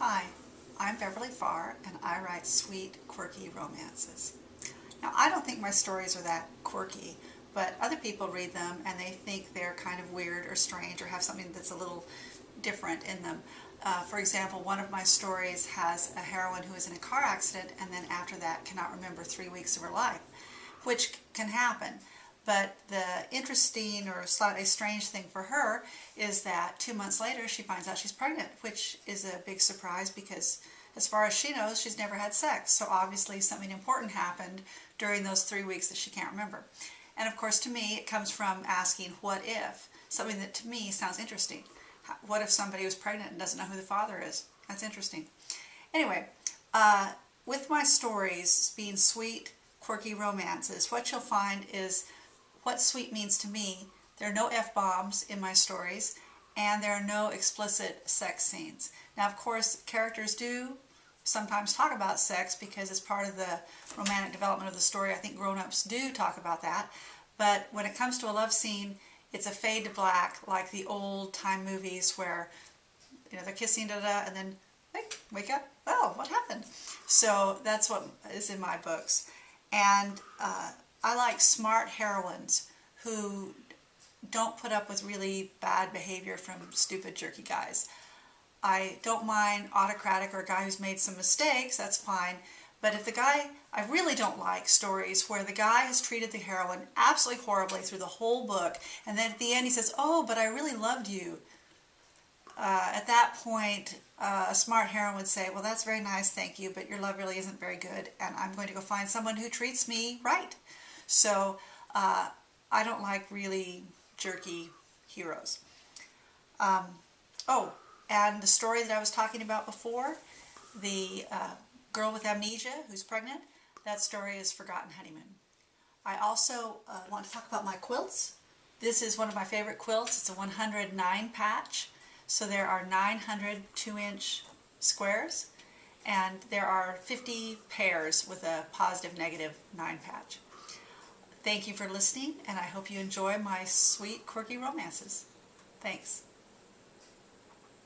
Hi, I'm Beverly Farr, and I write sweet, quirky romances. Now, I don't think my stories are that quirky, but other people read them and they think they're kind of weird or strange or have something that's a little different in them. For example, one of my stories has a heroine who is in a car accident and then after that cannot remember 3 weeks of her life, which can happen. But the interesting or slightly strange thing for her is that 2 months later she finds out she's pregnant, which is a big surprise because as far as she knows, she's never had sex. So obviously something important happened during those 3 weeks that she can't remember. And of course to me it comes from asking what if, something that to me sounds interesting. What if somebody was pregnant and doesn't know who the father is? That's interesting. Anyway, with my stories being sweet, quirky romances, what you'll find is what sweet means to me. There are no F-bombs in my stories, and there are no explicit sex scenes. Now, of course, characters do sometimes talk about sex because it's part of the romantic development of the story. I think grown-ups do talk about that. But when it comes to a love scene, it's a fade to black, like the old-time movies where, you know, they're kissing, da-da, and then, hey, wake up, oh, what happened? So that's what is in my books. And I like smart heroines who don't put up with really bad behavior from stupid, jerky guys. I don't mind autocratic or a guy who's made some mistakes, that's fine. But if the guy, I really don't like stories where the guy has treated the heroine absolutely horribly through the whole book, and then at the end he says, oh, but I really loved you. At that point, a smart heroine would say, well, that's very nice, thank you, but your love really isn't very good, and I'm going to go find someone who treats me right. So I don't like really jerky heroes. Oh, and the story that I was talking about before, the girl with amnesia who's pregnant, that story is Forgotten Honeymoon. I also want to talk about my quilts. This is one of my favorite quilts. It's a 109 patch. So there are 900 2-inch squares, and there are 50 pairs with a positive negative 9 patch. Thank you for listening, and I hope you enjoy my sweet, quirky romances. Thanks.